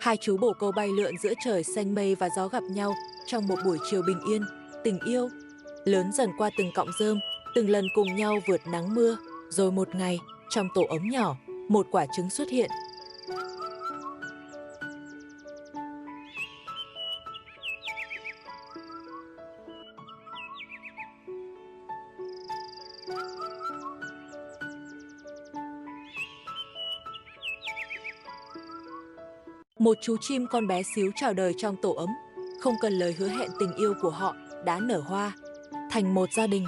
Hai chú bồ câu bay lượn giữa trời xanh mây và gió gặp nhau trong một buổi chiều bình yên, tình yêu lớn dần qua từng cọng rơm, từng lần cùng nhau vượt nắng mưa. Rồi một ngày, trong tổ ấm nhỏ, một quả trứng xuất hiện. Một chú chim con bé xíu chào đời trong tổ ấm, không cần lời hứa hẹn, tình yêu của họ đã nở hoa thành một gia đình.